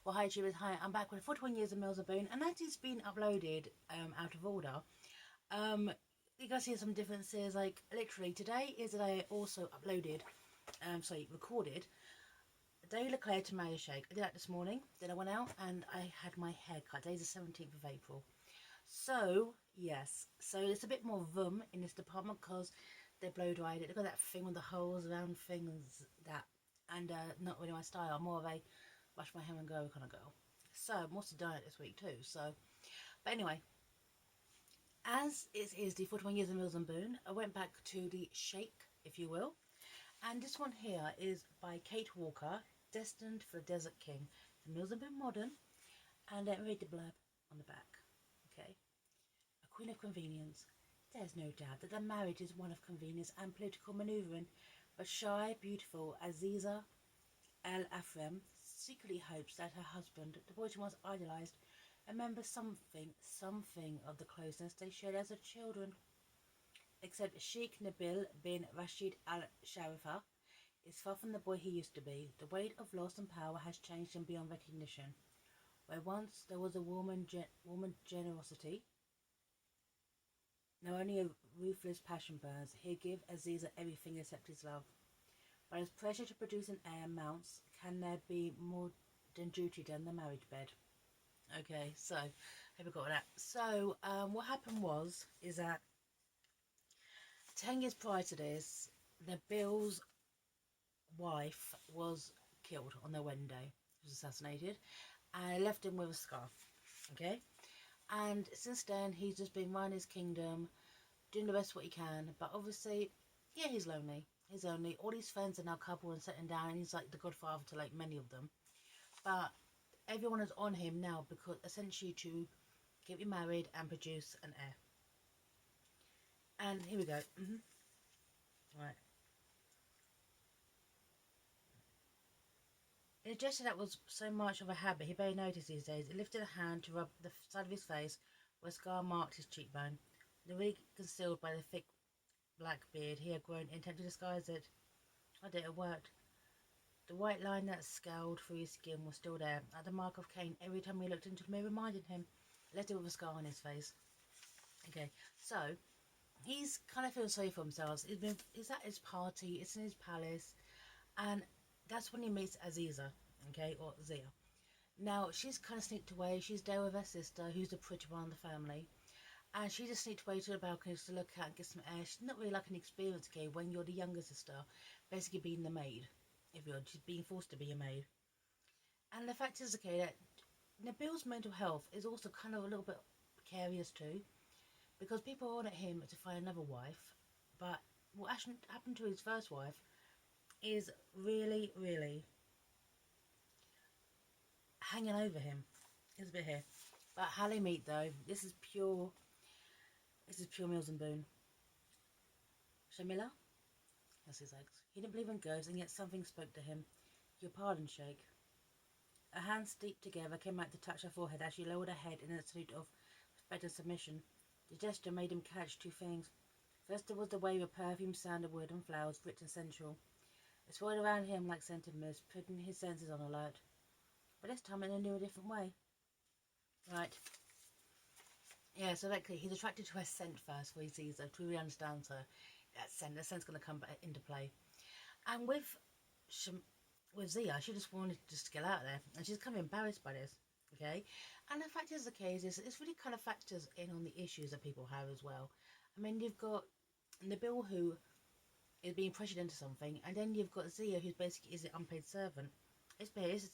Well, hi Achievers, hi, I'm back with 41 Years of Meals of Boone, and that is being uploaded out of order. You guys see some differences, like literally today is the day I also uploaded, recorded Day Leclerc to marry Sheikh. I did that this morning, then I went out and I had my hair cut. Today's the 17th of April. So, yes, so it's a bit more vum in this department because they blow dried it. They've got that thing with the holes around things, and not really my style. I'm more of a wash my hair and go kind of girl. So I'm also doing it this week too. So, but anyway, as it is the 41 Years of Mills and Boone, I went back to the Sheikh, if you will. And this one here is by Kate Walker, Destined for the Desert King. The Mills and Boone Modern. And let me read the blurb on the back. Okay. A queen of convenience. There's no doubt that their marriage is one of convenience and political manoeuvring, but shy, beautiful Aziza El Afrem secretly hopes that her husband, the boy she once idolized, remembers something of the closeness they shared as children. Except Sheikh Nabil bin Rashid Al Sharifa is far from the boy he used to be. The weight of loss and power has changed him beyond recognition. Where once there was a woman generosity, now only a ruthless passion burns. He'll give Aziza everything except his love. But as pressure to produce an heir mounts, can there be more than duty than the marriage bed? Okay, so hope we got that. So what happened is that 10 years prior to this, Nabil's wife was killed on their wedding day. She was assassinated, and left him with a scar. Okay, and since then he's just been running his kingdom, doing the best what he can. But obviously, yeah, he's lonely. He's lonely. All his friends are now coupled and settling down, and he's like the godfather to like many of them. But everyone is on him now because essentially to get married and produce an heir. And here we go. Right. In a gesture that was so much of a habit he barely noticed these days, he lifted a hand to rub the side of his face where a scar marked his cheekbone. The wig concealed by the thick black beard he had grown intent to disguise it. I did, it worked. The white line that scowled through his skin was still there, at the mark of Cain every time he looked into the mirror reminded him, left it with a scar on his face. Okay, so he's kind of feeling sorry for himself. He's at his party, it's in his palace, and that's when he meets Aziza, okay, or Zia. Now, she's kind of sneaked away. She's there with her sister, who's the pretty one in the family. And she just sneaked away to the balcony to look out and get some air. She's not really like an experienced kid when you're the younger sister, basically being the maid. If you're just being forced to be a maid. And the fact is, okay, that Nabil's mental health is also kind of a little bit precarious too. Because people wanted him to find another wife. But what actually happened to his first wife is really, really hanging over him. Here's a bit here. But how they meet though, this is pure Mills and Boone. Shamila? That's his ex. He didn't believe in ghosts, and yet something spoke to him. Your pardon, Sheikh. Her hands steeped together came out to touch her forehead as she lowered her head in a salute of respect and submission. The gesture made him catch two things. First there was the wave of perfumed sandalwood and flowers, rich and sensual. It swirled around him like scented mist, putting his senses on alert. But this time in a new and different way. Right. Yeah, so basically he's attracted to her scent first before he sees her, to really understands her. The scent's going to come into play. And with Zia, she just wanted to get out of there, and she's kind of embarrassed by this, okay? And the fact is, the case is, it's really kind of factors in on the issues that people have as well. I mean, you've got Nabil, who is being pressured into something, and then you've got Zia, who basically is an unpaid servant. This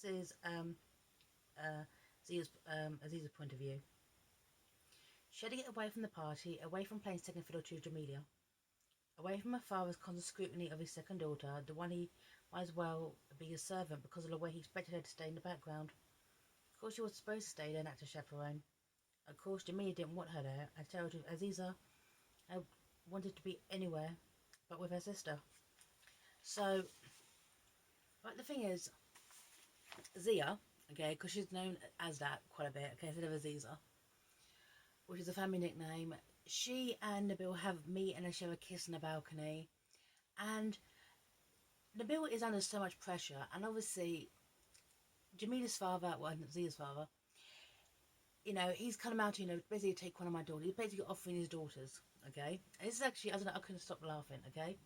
is Zia's point of view. She had to get away from the party, away from playing second fiddle to Jamelia, away from her father's constant scrutiny of his second daughter, the one he might as well be his servant because of the way he expected her to stay in the background. Of course she was supposed to stay there and act as chaperone. Of course Jamelia didn't want her there, and to tell her truth, Aziza wanted to be anywhere but with her sister. So, but the thing is, Zia, okay, because she's known as that quite a bit, okay, instead of Aziza, which is a family nickname, she and Nabil have meet and they share a kiss on the balcony. And Nabil is under so much pressure, and obviously Jamila's father, well, Zia's father, you know, he's come out, you know, basically take one of my daughters. He's basically offering his daughters, okay? And this is actually, I don't know, I couldn't stop laughing, okay?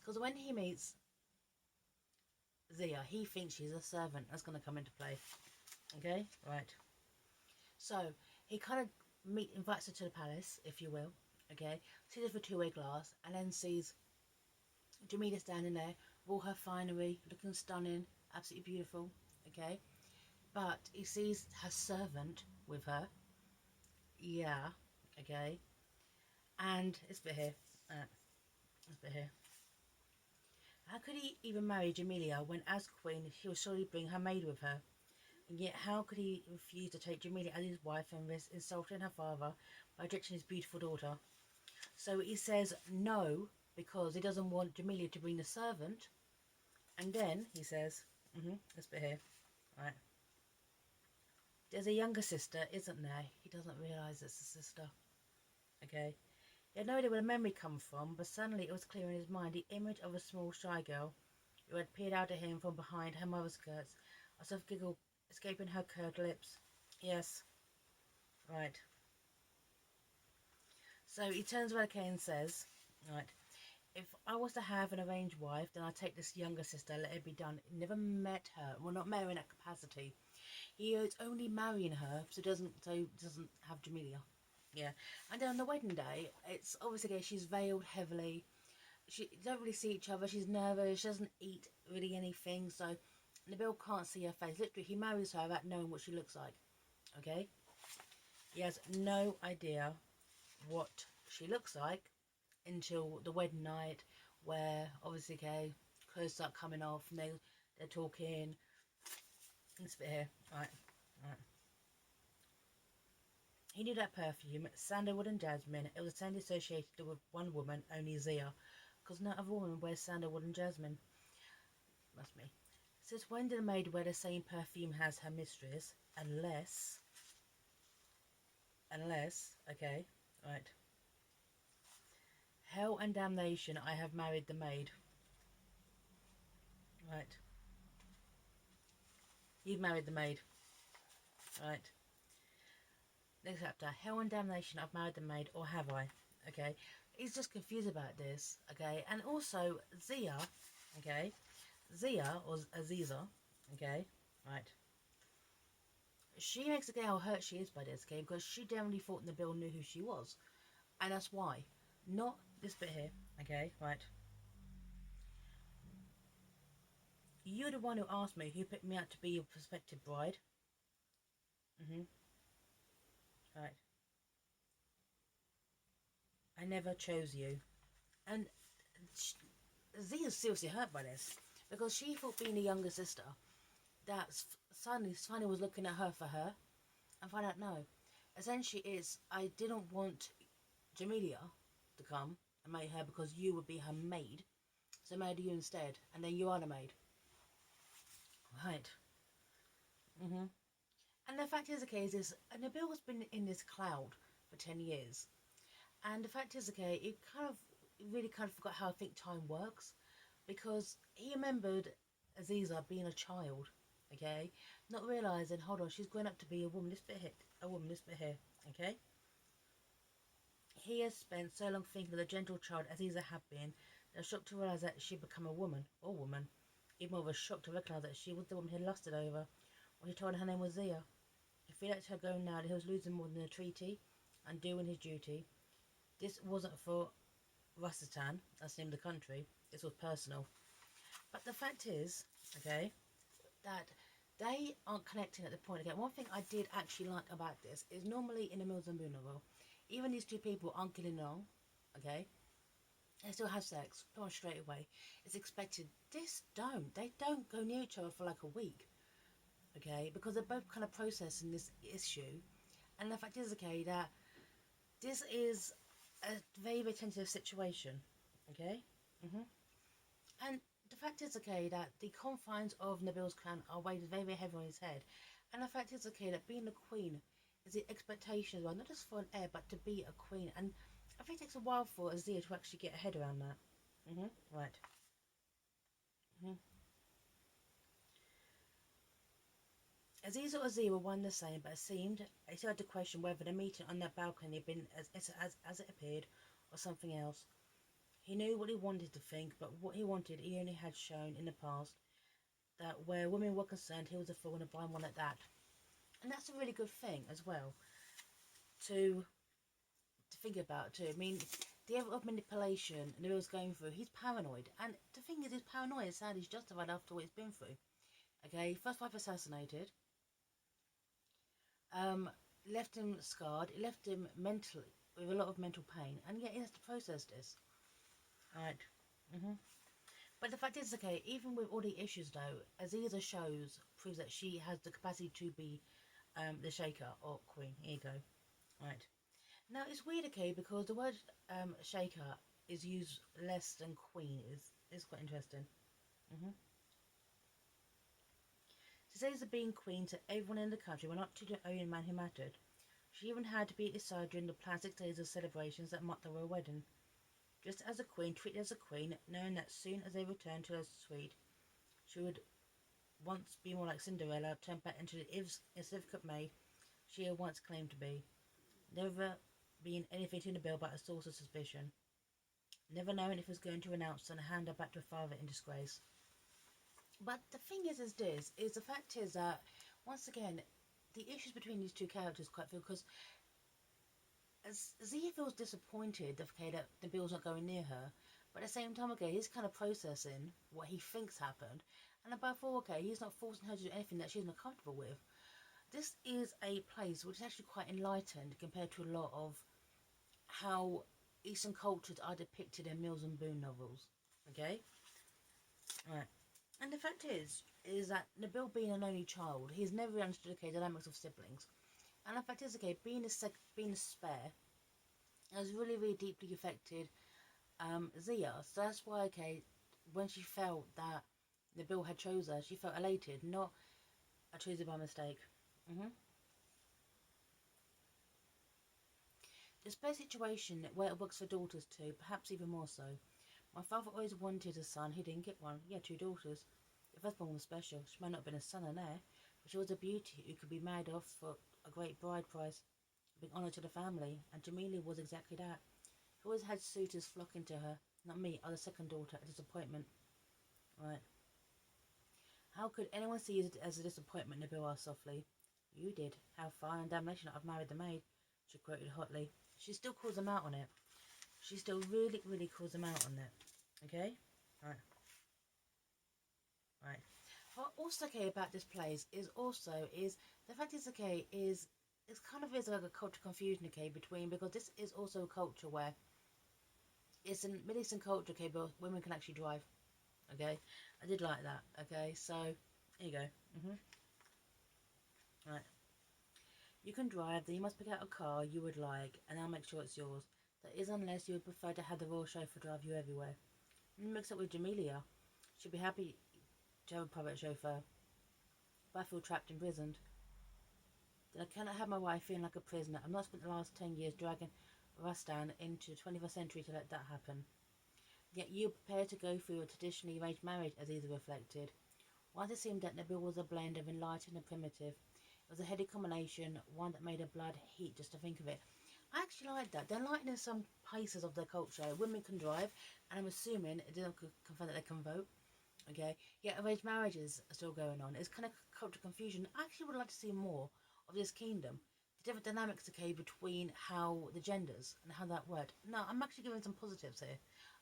Because when he meets Zia, he thinks she's a servant. That's going to come into play, okay? Right. So he kind of invites her to the palace, if you will, okay? Sees her for two-way glass, and then sees Jamila standing there, with all her finery, looking stunning, absolutely beautiful, okay? But he sees her servant with her, yeah, okay? And it's a bit here, it's a bit here. How could he even marry Jamelia when, as queen, he will surely bring her maid with her? And yet, how could he refuse to take Jamelia as his wife and risk insulting her father by rejecting his beautiful daughter? So he says no because he doesn't want Jamelia to bring the servant. And then he says, this bit here, right? There's a younger sister, isn't there? He doesn't realise it's a sister. Okay. He had no idea where the memory come from, but suddenly it was clear in his mind the image of a small shy girl who had peered out at him from behind her mother's skirts, a soft giggle escaping her curved lips. Yes, right. So he turns around again and says, right, if I was to have an arranged wife, then I'd take this younger sister, let it be done. He never met her, well, not met her in that capacity. He is only marrying her, so doesn't have Jamelia. Yeah, and then on the wedding day, it's obviously okay, she's veiled heavily. She don't really see each other. She's nervous. She doesn't eat really anything. So Nabil can't see her face. Literally, he marries her without knowing what she looks like. Okay, he has no idea what she looks like until the wedding night, where obviously, okay, clothes start coming off and they're talking. It's a bit here, right, right. He knew that perfume, sandalwood and jasmine. It was a scent associated with one woman, only Zia, because no other woman wears sandalwood and jasmine. Must be. Since when did a maid wear the same perfume as her mistress? Unless, okay, right. Hell and damnation, I have married the maid. Right. You've married the maid. Right. Next chapter. Hell and damnation, I've married the maid, or have I? Okay. He's just confused about this, okay. And also, Zia, okay. Zia, or Aziza, okay. Right. She makes a get how hurt she is by this, okay, because she definitely thought Nabil knew who she was. And that's why. Not this bit here, okay, right. You're the one who asked me who picked me out to be your prospective bride. Right. I never chose you. And Zia's seriously hurt by this because she thought being a younger sister that suddenly was looking at her for her and find out no. Essentially, it's I didn't want Jamelia to come and marry her because you would be her maid, so I married you instead, and then you are the maid. Right. And the fact is, the case is, Nabil's been in this cloud for 10 years. And the fact is, okay, it really kind of forgot how I think time works. Because he remembered Aziza being a child, okay? Not realising, hold on, she's grown up to be a woman, this bit here, okay? He has spent so long thinking of the gentle child Aziza had been, that shocked to realise that she'd become a woman, or woman. Even more of a shock to recognise that she was the woman he lusted over, when he told her name was Zia. If he let her go now, he was losing more than a treaty, and doing his duty. This wasn't for Russatan, that's the name of the country, this was personal. But the fact is, okay, that they aren't connecting at the point. Again, one thing I did actually like about this is normally in a Mills and Boone novel, even these two people aren't getting along, okay? They still have sex, pretty much straight away. It's expected. This don't. They don't go near each other for like a week, okay? Because they're both kind of processing this issue. And the fact is, okay, that this is a very, very tentative situation, okay? And the fact is, okay, that the confines of Nabil's crown are weighed very, very heavy on his head. And the fact is, okay, that being a queen is the expectation as well, not just for an heir, but to be a queen. And I think it takes a while for Azia to actually get her head around that. Right. Aziza or Zee were one the same, but it seemed he started to question whether the meeting on that balcony had been as it appeared, or something else. He knew what he wanted to think, but what he wanted he only had shown in the past, that where women were concerned, he was a fool and a blind one at that. And that's a really good thing as well to think about too. I mean, the level of manipulation Neil was going through, he's paranoid, and the thing is, his paranoia sounds justified after what he's been through. Okay, first wife assassinated, um, left him scarred, it left him mentally with a lot of mental pain, and yet he has to process this. Right. But the fact is, okay, even with all the issues though, Aziza shows proves that she has the capacity to be the shaker or queen. Here you go. Right. Now it's weird, okay, because the word shaker is used less than queen. Is quite interesting. Mm-hmm. She says that being queen to everyone in the country, but not to the only man who mattered. She even had to be at his side during the planned 6 days of celebrations that marked the royal wedding. Just as a queen, treated as a queen, knowing that soon as they returned to her suite, she would once be more like Cinderella, turned back into the insignificant maid she had once claimed to be, never being anything to the bill but a source of suspicion, never knowing if he was going to renounce and hand her back to her father in disgrace. But the thing is this, is the fact is that, once again, the issues between these two characters quite feel, because as Zia feels disappointed okay, that the bill's not going near her, but at the same time, okay, he's kind of processing what he thinks happened, and above all, okay, he's not forcing her to do anything that she's not comfortable with. This is a place which is actually quite enlightened compared to a lot of how Eastern cultures are depicted in Mills and Boon novels. Okay? Right. And the fact is that Nabil being an only child, he's never understood okay dynamics of siblings. And the fact is okay, being a spare has really, really deeply affected Zia. So that's why okay, when she felt that Nabil had chose her, she felt elated, not I chose it by mistake. Mm-hmm. Display a situation where it works for daughters too, perhaps even more so. My father always wanted a son, he didn't get one. He had 2 daughters. The first one was special. She might not have been a son and heir, but she was a beauty who could be married off for a great bride price, being honoured to the family, and Jamila was exactly that. She always had suitors flocking to her, not me, or the second daughter, a disappointment. Right. How could anyone see it as a disappointment, Nabil asked softly. You did. How far and damnation I've married the maid, she quoted hotly. She still calls them out on it. She still really, really calls them out on it. Okay? Right. Right. What also okay about this place is the fact is okay is it's kind of is like a culture confusion okay between, because this is also a culture where it's a Middle Eastern culture okay, but women can actually drive. Okay, I did like that. Okay, so here you go. Right. You can drive, then you must pick out a car you would like, and I'll make sure it's yours. That is unless you would prefer to have the royal chauffeur drive you everywhere. Mix up with Jamelia. She'd be happy to have a private chauffeur. But I feel trapped, imprisoned. Then I cannot have my wife feeling like a prisoner. I've not spent the last 10 years dragging Rastan into the 21st century to let that happen. Yet you prepared to go through a traditionally arranged marriage, Aziza reflected. Once it seemed that Nabil was a blend of enlightened and primitive. It was a heady combination, one that made her blood heat just to think of it. I actually like that. They're enlightened in some places of their culture. Women can drive, and I'm assuming it didn't confirm that they can vote. Okay, yet arranged marriages are still going on. It's kind of culture confusion. I actually would like to see more of this kingdom. The different dynamics, okay, between how the genders and how that worked. No, I'm actually giving some positives here.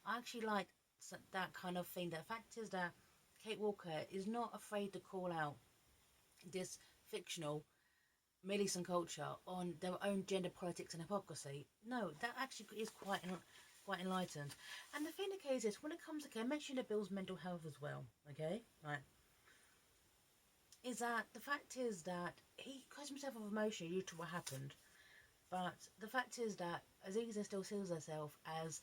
I actually like that kind of thing. The fact is that Kate Walker is not afraid to call out this fictional Middle Eastern culture on their own gender politics and hypocrisy. No, that actually is quite enlightened. And the thing the case is, when it comes to, okay, I mentioned Bill's mental health as well, okay, right, is that the fact is that he caused himself of emotion due to what happened, but the fact is that Aziza still sees herself as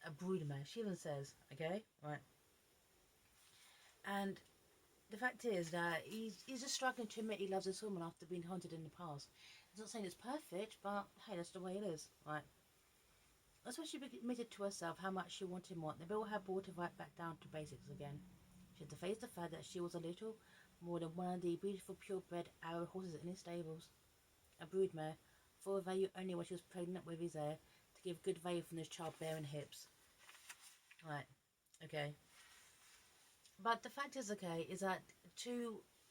a broodmare. She even says, okay, right, and the fact is that he's just struggling to admit he loves this woman after being haunted in the past. He's not saying it's perfect, but hey, that's the way it is, right? That's when she admitted to herself how much she wanted more. The bill had brought her right back down to basics again. She had to face the fact that she was a little more than one of the beautiful purebred Arrow horses in his stables. A broodmare, for value only when she was pregnant with his heir, to give good value from his childbearing hips. Right, okay. But the fact is, okay, is that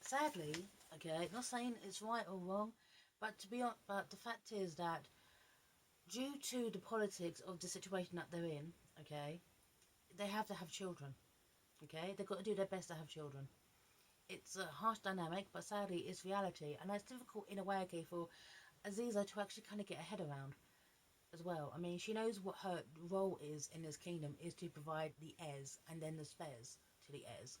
sadly, okay, not saying it's right or wrong, but but the fact is that due to the politics of the situation that they're in, okay, they have to have children, okay, they've got to do their best to have children. It's a harsh dynamic, but sadly it's reality, and it's difficult in a way, okay, for Aziza to actually kind of get her head around as well. I mean, she knows what her role is in this kingdom is to provide the heirs and then the spares to the heirs,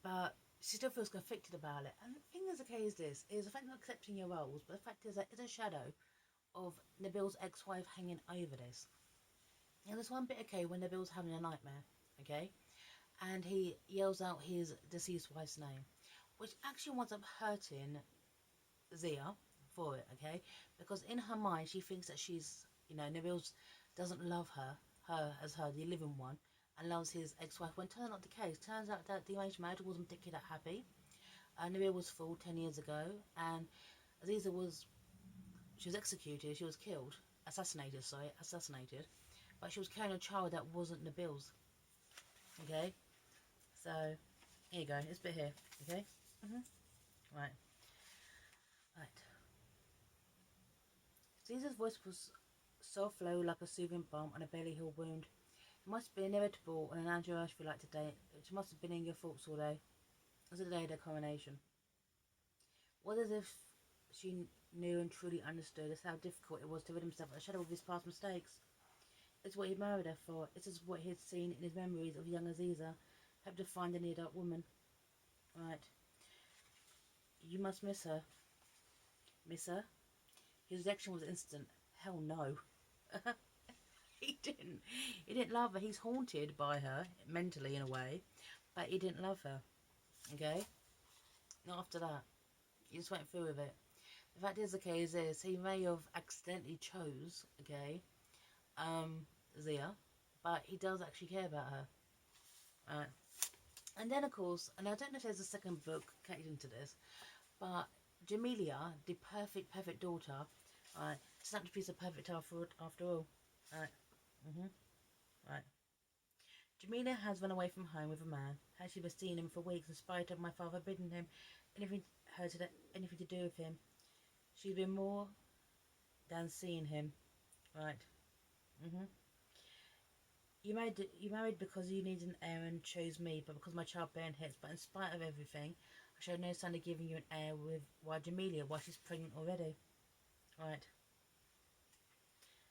but she still feels conflicted about it. And the thing is, okay, is this is the fact not accepting your roles, but the fact is that it's a shadow of Nabil's ex-wife hanging over this. And there's one bit, okay, when Nabil's having a nightmare, okay, and he yells out his deceased wife's name, which actually winds up hurting Zia for it, okay, because in her mind she thinks that she's, Nabil's doesn't love her as her, the living one, and loves his ex-wife, when turns out the case. Turns out that the arranged marriage wasn't particularly that happy. Nabil was fooled 10 years ago, and Aziza she was executed, she was killed, assassinated, but she was carrying a child that wasn't Nabil's, okay, so here you go, it's a bit here, okay, right, right. Caesar's voice was soft, low, like a soothing balm on a barely healed wound. It must have been inevitable on an anniversary like today. It must have been in your thoughts all day. It was the day of their coronation. What as if she knew and truly understood just how difficult it was to rid himself of the shadow of his past mistakes. It's what he married her for. It is what he had seen in his memories of young Aziza, helped to find the near-dark woman. Right. You must miss her. Miss her? His reaction was instant. Hell no. He didn't. He didn't love her. He's haunted by her, mentally in a way, but he didn't love her. Okay? Not after that. He just went through with it. The fact is, okay, is this, he may have accidentally chose, okay, Zia, but he does actually care about her. And then, of course, and I don't know if there's a second book connected to this, but Jamelia, the perfect daughter, snapped a piece of perfect after all. Right. Jamelia has run away from home with a man. Has she been seeing him for weeks in spite of my father bidding him anything anything to do with him. She's been more than seeing him. Right. You married because you needed an heir and chose me, but because my childbearing hits. But in spite of everything, I showed no sign of giving you an heir with Jamelia while she's pregnant already. Right.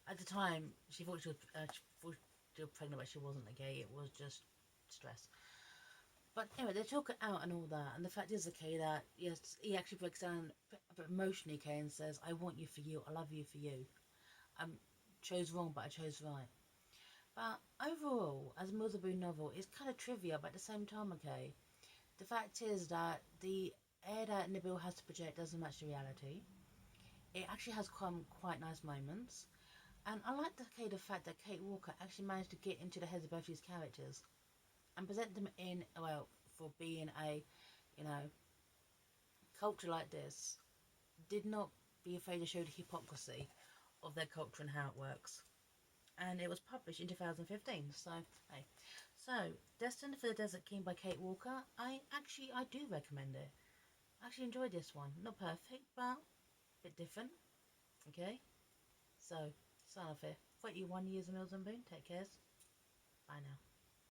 At the time, she thought she was pregnant, but she wasn't. Okay, it was just stress. But anyway, they talk it out and all that, and the fact is, okay, that yes, he actually breaks down a bit emotionally, okay, and says, "I want you for you. I love you for you. I chose wrong, but I chose right." But overall, as a Motherboon novel, it's kind of trivia, but at the same time, okay, the fact is that the air that Nabil has to project doesn't match the reality. It actually has quite nice moments. And I like the fact that Kate Walker actually managed to get into the heads of both these characters and present them in, well, for being a, you know, culture like this, did not be afraid to show the hypocrisy of their culture and how it works. And it was published in 2015. So, hey. So, Destined for the Desert King by Kate Walker. I do recommend it. I actually enjoyed this one. Not perfect, but a bit different. Okay? So, sign off here. 41 years of Mills and Boone. Take care. Bye now.